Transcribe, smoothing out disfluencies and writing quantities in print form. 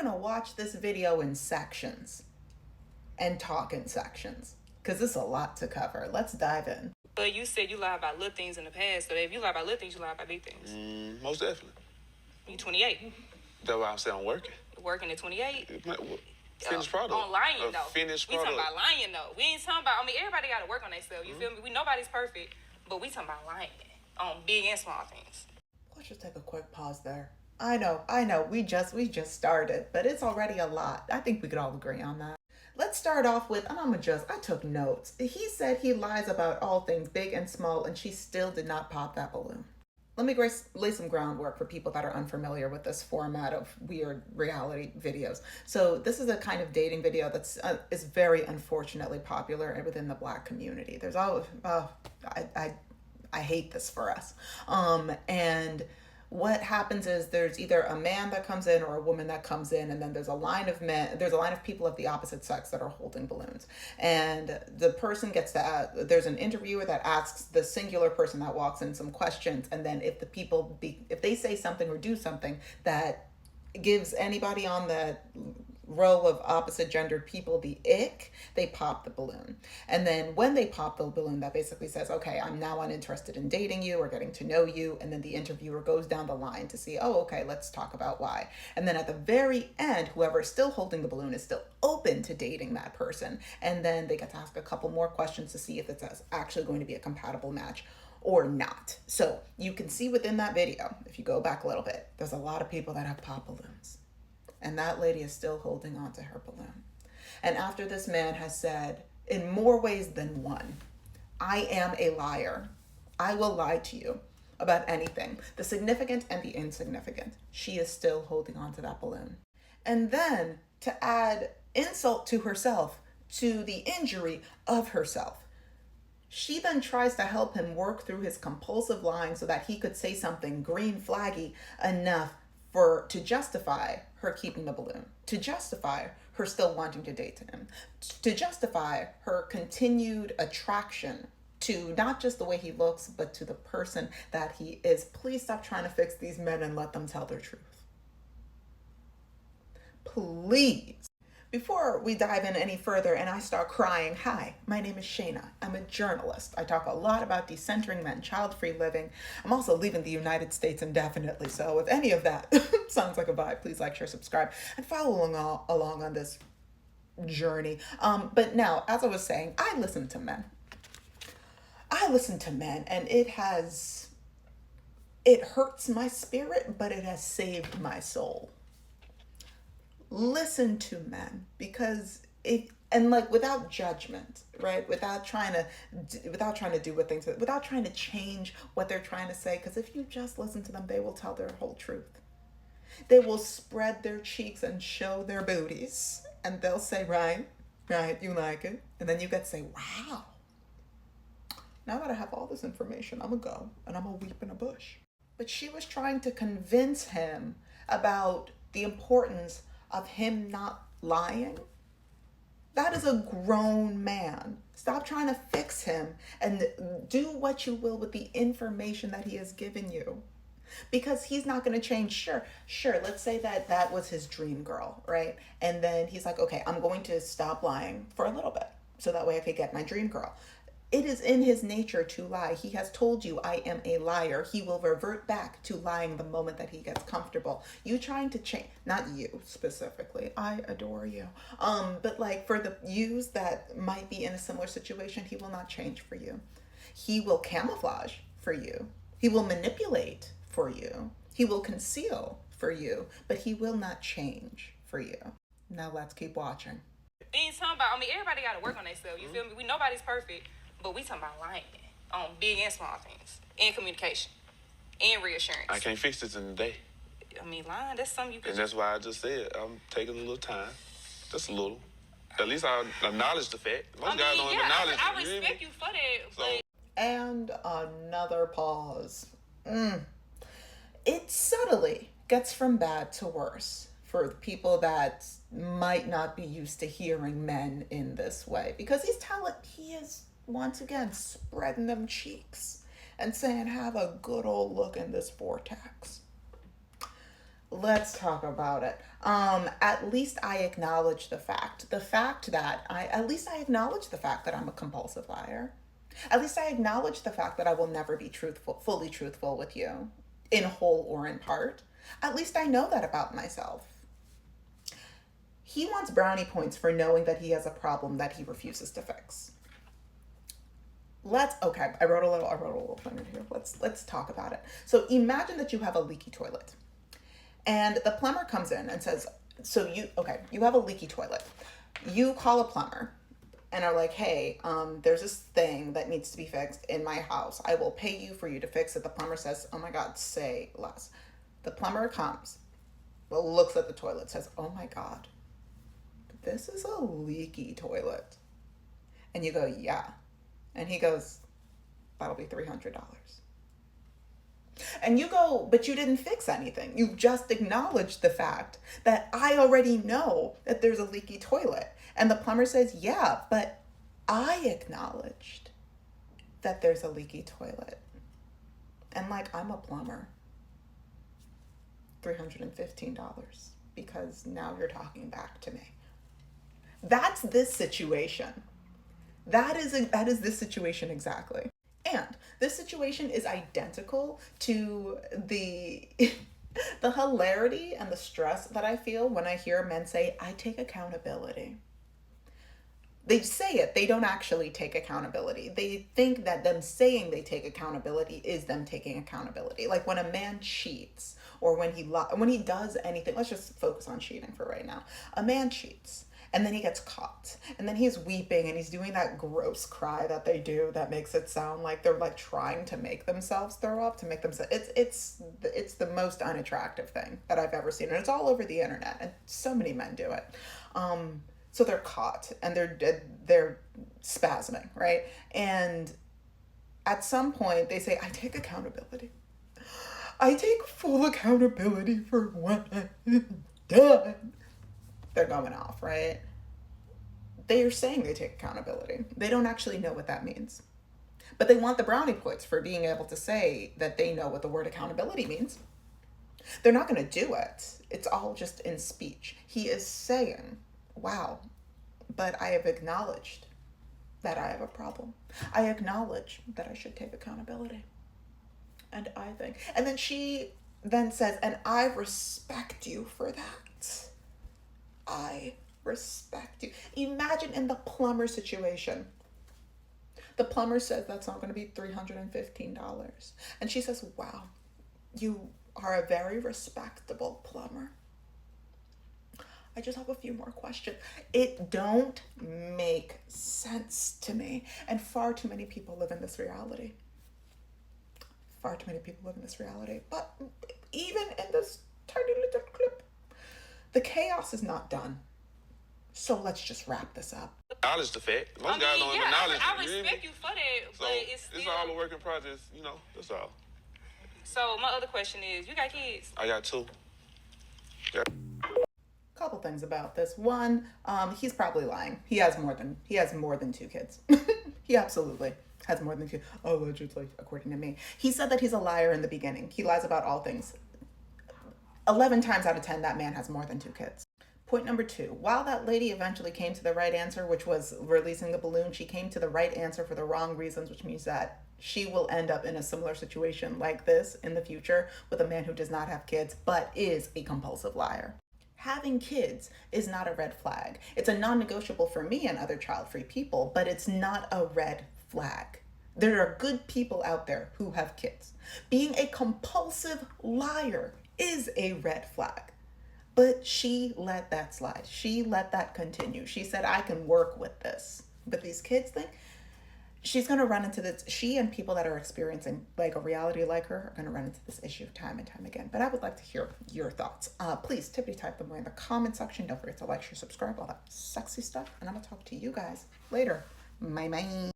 gonna watch this video in sections and talk in sections because it's a lot to cover. Let's dive in. But you said you lied about little things in the past, so if you lie about little things, you lie about big things. Most definitely. You 28. That's why I'm saying I'm working. Working at 28? Finished product. On lying, though. Finished we product. talking about lying, though. We ain't talking about, everybody got to work on themselves. You feel me? Nobody's perfect, but we talking about lying on big and small things. Let's just take a quick pause there. I know, we just started, but it's already a lot. I think we could all agree on that. Let's start off with, I took notes. He said he lies about all things big and small, and she still did not pop that balloon. Let me lay some groundwork for people that are unfamiliar with this format of weird reality videos. So this is a kind of dating video that's is very unfortunately popular within the Black community. There's always, I hate this for us. And what happens is there's either a man that comes in or a woman that comes in, and then there's a line of people of the opposite sex that are holding balloons. And the person gets to, there's an interviewer that asks the singular person that walks in some questions, and then if they say something or do something that gives anybody on the row of opposite gendered people the ick, they pop the balloon. And then when they pop the balloon, that basically says, okay, I'm now uninterested in dating you or getting to know you. And then the interviewer goes down the line to see, oh, okay, let's talk about why. And then at the very end, whoever is still holding the balloon is still open to dating that person. And then they get to ask a couple more questions to see if it's actually going to be a compatible match or not. So you can see within that video, if you go back a little bit, there's a lot of people that have pop balloons. And that lady is still holding on to her balloon. And after this man has said, in more ways than one, I am a liar. I will lie to you about anything, the significant and the insignificant. She is still holding on to that balloon. And then to add insult to herself, to the injury of herself, she then tries to help him work through his compulsive lying so that he could say something green flaggy enough to justify her keeping the balloon, to justify her still wanting to date him, to justify her continued attraction to not just the way he looks, but to the person that he is. Please stop trying to fix these men and let them tell their truth. Please. Before we dive in any further and I start crying, hi, my name is Shayna. I'm a journalist. I talk a lot about decentering men, child-free living. I'm also leaving the United States indefinitely. So if any of that sounds like a vibe, please like, share, subscribe, and follow along on this journey. But now, as I was saying, I listen to men. And it hurts my spirit, but it has saved my soul. Listen to men, because without judgment, right? Without trying to change what they're trying to say. Because if you just listen to them, they will tell their whole truth. They will spread their cheeks and show their booties, and they'll say, right, you like it. And then you get to say, wow, now that I have all this information, I'm gonna go and I'm gonna weep in a bush. But she was trying to convince him about the importance of him not lying. That is a grown man. Stop trying to fix him and do what you will with the information that he has given you, because he's not going to change. Sure. Let's say that was his dream girl, right? And then he's like, okay, I'm going to stop lying for a little bit so that way I could get my dream girl. It is in his nature to lie. He has told you, I am a liar. He will revert back to lying the moment that he gets comfortable. You trying to change, not you specifically, I adore you. But like for the yous that might be in a similar situation, he will not change for you. He will camouflage for you. He will manipulate for you. He will conceal for you, but he will not change for you. Now let's keep watching. Things talking about, everybody got to work on themselves. You feel me? Nobody's perfect. But we talking about lying on big and small things, and communication, and reassurance. I can't fix this in a day. Lying, that's something you can. And that's why I just said I'm taking a little time, just a little. At least I acknowledge the fact. Most guys don't acknowledge it. I respect you for that. So, and another pause. It subtly gets from bad to worse for the people that might not be used to hearing men in this way, because he is once again spreading them cheeks and saying, have a good old look in this vortex. Let's talk about it. At least I acknowledge the fact. At least I acknowledge the fact that I'm a compulsive liar. At least I acknowledge the fact that I will never be fully truthful with you, in whole or in part. At least I know that about myself. He wants brownie points for knowing that he has a problem that he refuses to fix. Okay, I wrote a little thing here. Let's talk about it. So imagine that you have a leaky toilet. And the plumber comes in and says, you have a leaky toilet. You call a plumber and are like, hey, there's this thing that needs to be fixed in my house. I will pay you for you to fix it. The plumber says, oh my God, say less. The plumber comes, looks at the toilet, says, oh my God, this is a leaky toilet. And you go, yeah. And he goes, that'll be $300. And you go, but you didn't fix anything. You just acknowledged the fact that I already know that there's a leaky toilet. And the plumber says, yeah, but I acknowledged that there's a leaky toilet. And like, I'm a plumber. $315 because now you're talking back to me. That's this situation. That is this situation exactly. And this situation is identical to the the hilarity and the stress that I feel when I hear men say, I take accountability. They say it, they don't actually take accountability. They think that them saying they take accountability is them taking accountability. Like when a man cheats or when he does anything, let's just focus on cheating for right now. A man cheats. And then he gets caught. And then he's weeping and he's doing that gross cry that they do that makes it sound like they're like trying to make themselves throw up, to make themselves, it's the most unattractive thing that I've ever seen. And it's all over the internet and so many men do it. So they're caught and they're spasming, right? And at some point they say, I take accountability. I take full accountability for what I've done. They're going off, right? They are saying they take accountability. They don't actually know what that means. But they want the brownie points for being able to say that they know what the word accountability means. They're not going to do it. It's all just in speech. He is saying, wow, but I have acknowledged that I have a problem. I acknowledge that I should take accountability. And then she then says, and I respect you for that. I respect you. Imagine in the plumber situation. The plumber says that's not going to be $315. And she says, wow, you are a very respectable plumber. I just have a few more questions. It don't make sense to me. And far too many people live in this reality. But even in this tiny little clip, the chaos is not done. So let's just wrap this up. Acknowledge the fact. Most guys don't even acknowledge I it. respect you for that, So but it's all a work in progress, that's all. So my other question is, you got kids? I got 2. Couple things about this. One, he's probably lying. He has more than 2 kids. He absolutely has more than 2, allegedly, according to me. He said that he's a liar in the beginning. He lies about all things. 11 times out of 10, that man has more than 2 kids. Point number 2, while that lady eventually came to the right answer, which was releasing the balloon, she came to the right answer for the wrong reasons, which means that she will end up in a similar situation like this in the future with a man who does not have kids, but is a compulsive liar. Having kids is not a red flag. It's a non-negotiable for me and other child-free people, but it's not a red flag. There are good people out there who have kids. Being a compulsive liar is a red flag. But she let that slide. She let that continue. She said, I can work with this. But these kids thing, she's going to run into this. She and people that are experiencing like a reality like her are going to run into this issue time and time again. But I would like to hear your thoughts. Please type them away in the comment section. Don't forget to like, share, subscribe, all that sexy stuff. And I'm going to talk to you guys later. Bye.